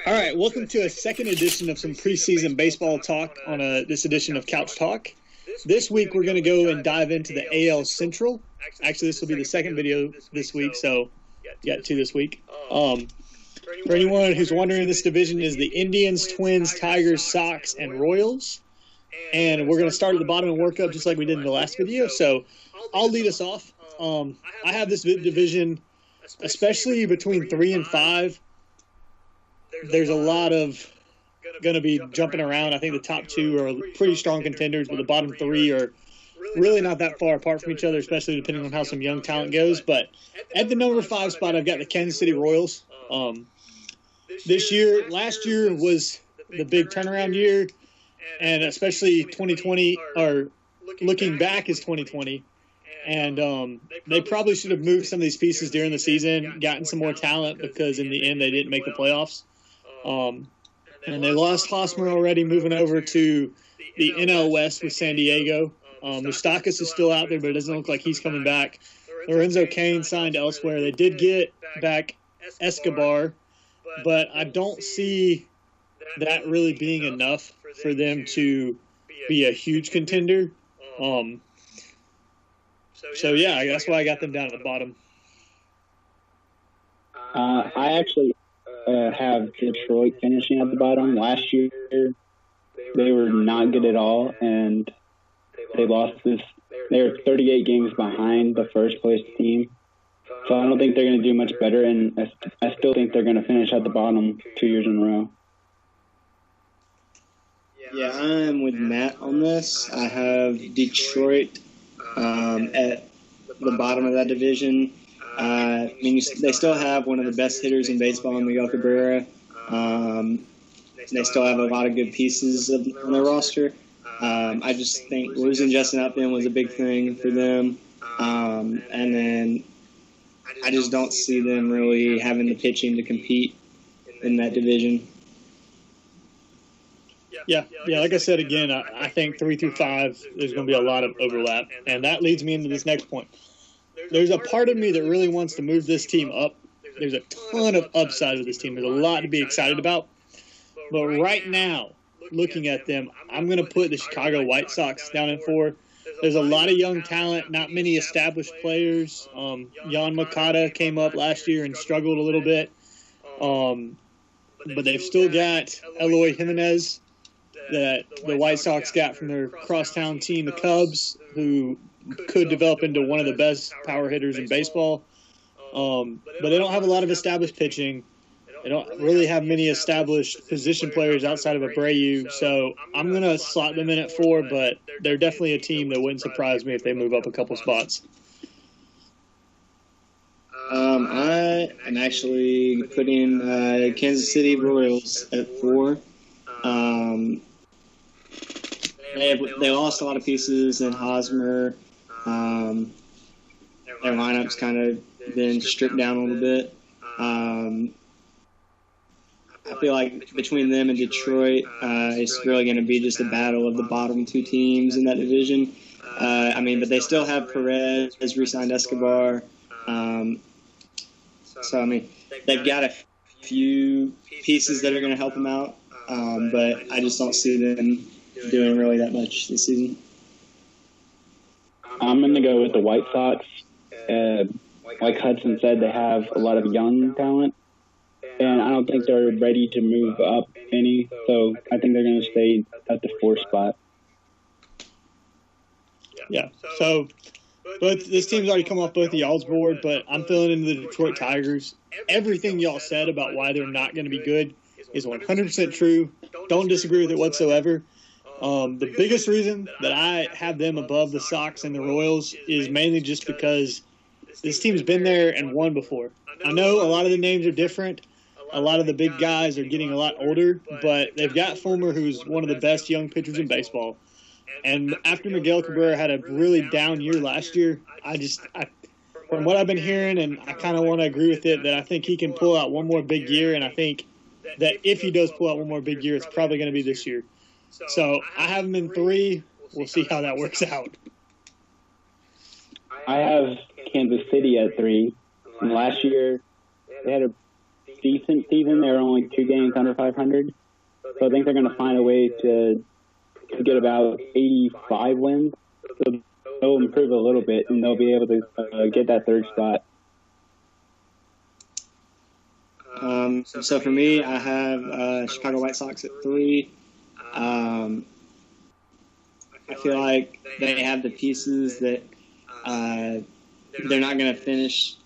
All right, welcome to a second edition of some preseason baseball talk on this edition of Couch Talk. This week we're going to go and dive into the AL Central. Actually, this will be the second video this week, so you got two this week. For anyone who's wondering, this division is the Indians, Twins, Tigers, Sox, and Royals. And we're going to start at the bottom and work up just like we did in the last video. So I'll lead us off. I have this division, especially between 3 and 5. There's a lot of going to be jumping around. I think the top two are pretty strong contenders, but the bottom three are really not that far apart from each other, especially depending on how some young talent goes. But at the number 5 spot, I've got the Kansas City Royals. Last year was the big turnaround year, and especially 2020, or looking back is 2020. And they probably should have moved some of these pieces during the season, gotten some more talent, because in the end they didn't make the playoffs. And they lost Hosmer already, moving over to the NL West with San Diego. Moustakas is still out there, but it doesn't look like he's coming back. Lorenzo Cain signed elsewhere. They did get back Escobar, but I don't see that really being enough for them to be a huge contender. So yeah, that's why I got them down at the bottom. I actually have Detroit finishing at the bottom. Last year, they were not good at all, and they lost this. They were 38 games behind the first place team. So I don't think they're going to do much better, and I still think they're going to finish at the bottom 2 years in a row. Yeah, I'm with Matt on this. I have Detroit at the bottom of that division. They still have one of the best hitters in baseball, Miguel Cabrera. They still have a lot of good pieces on their roster. I just think losing Justin Upton was a big thing for them. And then I just don't see them really having the pitching to compete in that division. Yeah. Like I said again, I think 3 through 5, there's going to be a lot of overlap. And that leads me into this next point. There's a part of me that really wants to move this team up. There's a ton of upside with this team. There's a lot to be excited about. But right now, looking at them, I'm going to put the Chicago White Sox down in 4. There's a lot of young talent, not many established players. Jan Makata came up last year and struggled a little bit. But they've still got Eloy Jimenez that the White Sox got from their crosstown team, the Cubs, who could develop into one of the best power hitters in baseball. But they don't have a lot of established pitching. They don't really have many established position players outside of Abreu. So I'm going to slot them in at 4, but they're definitely a team that wouldn't surprise me if they move up a couple spots. I am actually putting Kansas City Royals at 4. They lost a lot of pieces in Hosmer. Their lineup's kind of been stripped down a little bit. I feel like between them and Detroit, it's really going to be just a battle of the bottom 2 teams in that division. But they still have Perez, re-signed Escobar. They've got a few pieces that are going to help them out, but I just don't see them doing really that much this season. I'm going to go with the White Sox. Like Hudson said, they have a lot of young talent, and I don't think they're ready to move up any, so I think they're going to stay at the 4th spot. Yeah, so this team's already come off both of y'all's board, but I'm filling in the Detroit Tigers. Everything y'all said about why they're not going to be good is 100% true. Don't disagree with it whatsoever. The biggest reason that I have them above the Sox and the Royals is mainly just because this team's been there and won before. I know a lot of the names are different. A lot of the big guys are getting a lot older, but they've got Fulmer, who's one of the best young pitchers in baseball. And after Miguel Cabrera had a really down year last year, from what I've been hearing, and I kind of want to agree with it, that I think he can pull out one more big year, and I think that if he does pull out one more big year, it's probably going to be this year. So I have him in 3. We'll see how that works out. I have Kansas City at 3. And last year, they had a decent season. They're only 2 games under 500. So I think they're going to find a way to get about 85 wins. So they'll improve a little bit, and they'll be able to get that 3rd spot. So for me, I have Chicago White Sox at 3. I feel like they have the pieces that they're not going to finish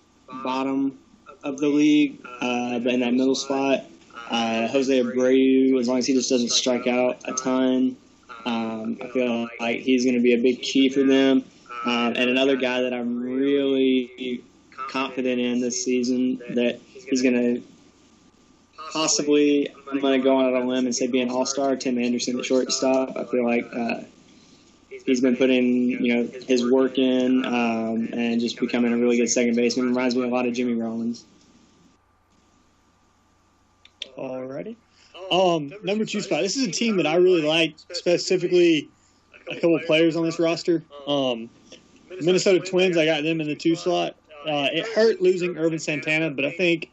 bottom of the league, but in that middle spot, Jose Abreu, as long as he just doesn't strike out a ton, I feel like he's going to be a big key for them. And another guy that I'm really confident in this season that he's going to possibly, I'm going to go on a limb and say be an all-star, Tim Anderson at shortstop. I feel like he's been putting, his work in and just becoming a really good second baseman. Reminds me a lot of Jimmy Rollins. Alrighty. Number 2 spot. This is a team that I really like, specifically a couple of players on this roster. Minnesota Twins, I got them in the 2 slot. It hurt losing Irvin Santana, but I think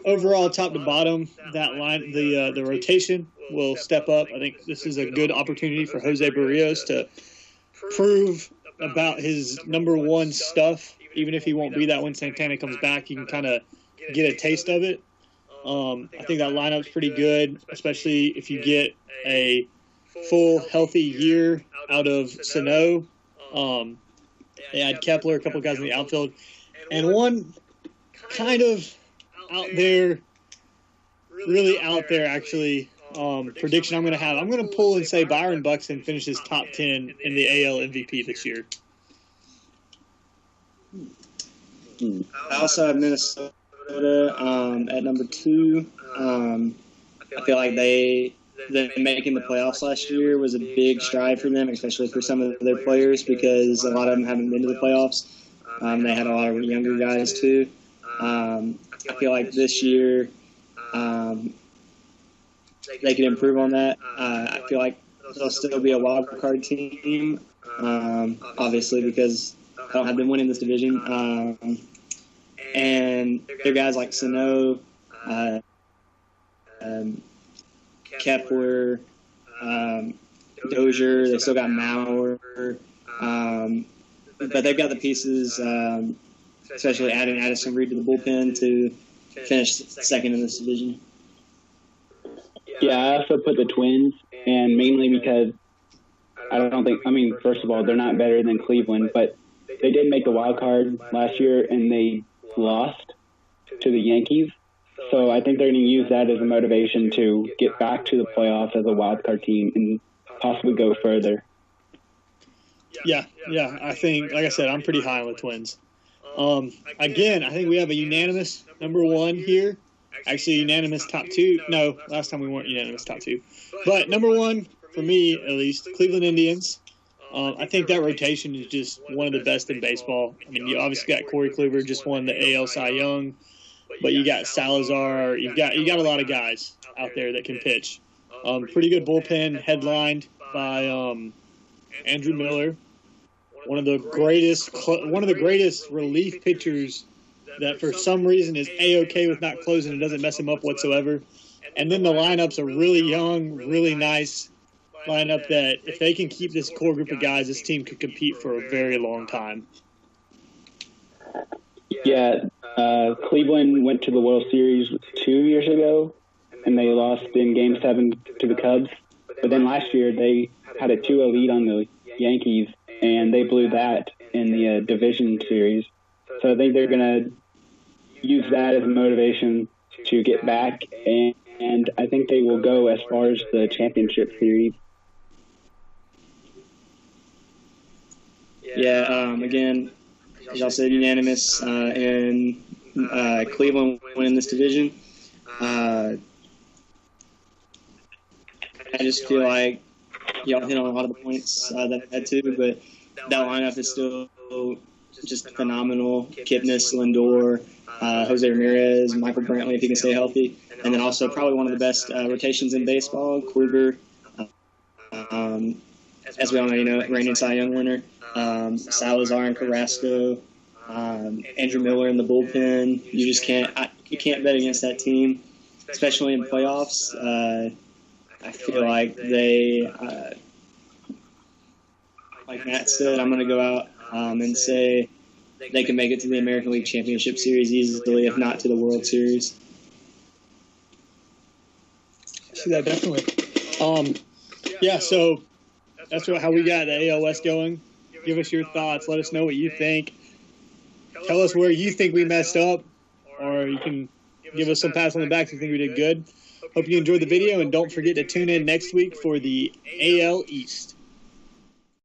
overall, top to bottom, that line, the rotation will step up. I think this is a good opportunity for Jose Barrios to prove about his number 1 stuff. Even if he won't be that when Santana comes back, you can kind of get a taste of it. I think that lineup's pretty good, especially if you get a full, healthy year out of Sano. They had Kepler, a couple guys in the outfield, and one kind of out there, really out there, actually, prediction I'm going to have. I'm going to pull and say Byron Buxton finishes top 10 in the AL MVP this year. I also have Minnesota at number 2. I feel like they making the playoffs last year was a big stride for them, especially for some of their players, because a lot of them haven't been to the playoffs. They had a lot of younger guys too. I feel like this year they could improve on that. I feel like they'll still be a wild card team, obviously, because I don't have them winning this division. And they're guys like Sano, Kepler, Dozier. They still got Mauer, but they've got the pieces, especially adding Addison Reed to the bullpen to finish second in this division. Yeah, I also put the Twins, and mainly because first of all, they're not better than Cleveland, but they did make the wild card last year, and they lost to the Yankees. So I think they're going to use that as a motivation to get back to the playoffs as a wild card team and possibly go further. Yeah. I think, like I said, I'm pretty high on the Twins. Again, I think we have a unanimous number 1 here. Actually, unanimous top 2. No, last time we weren't unanimous top 2. But number 1, for me at least, Cleveland Indians. I think that rotation is just one of the best in baseball. I mean, you obviously got Corey Kluber, just won the AL Cy Young, but you got Salazar. You got a lot of guys out there that can pitch. Pretty good bullpen, headlined by Andrew Miller, one of the greatest relief pitchers that for some reason is A-okay with not closing and doesn't mess him up whatsoever. And then the lineup's a really young, really nice lineup that if they can keep this core group of guys, this team could compete for a very long time. Yeah, Cleveland went to the World Series 2 years ago, and they lost in Game 7 to the Cubs. But then last year they had a 2-0 lead on the Yankees, and they blew that in the division series. So I think they're going to use that as a motivation to get back, and I think they will go as far as the championship series. Yeah, again, as y'all said, unanimous in Cleveland winning this division. I just feel like y'all hit on a lot of the points that I had to, but that lineup is still just phenomenal. Kipnis, Lindor, Jose Ramirez, Michael Brantley, if he can stay healthy. And then also probably one of the best rotations in baseball, Kluber. As we all know, reigning Cy Young winner. Salazar and Carrasco. Andrew Miller in the bullpen. You just can't you can't bet against that team, especially in playoffs. I feel like they, like Matt said, I'm going to go out and say they can make it to the American League Championship Series easily, if not to the World Series. See that definitely. Yeah, so that's how we got the AL West going. Give us your thoughts. Let us know what you think. Tell us where you think we messed up, or you can give us some pats on the back if you think we did good. Hope you enjoyed the video, and don't forget to tune in next week for the AL East.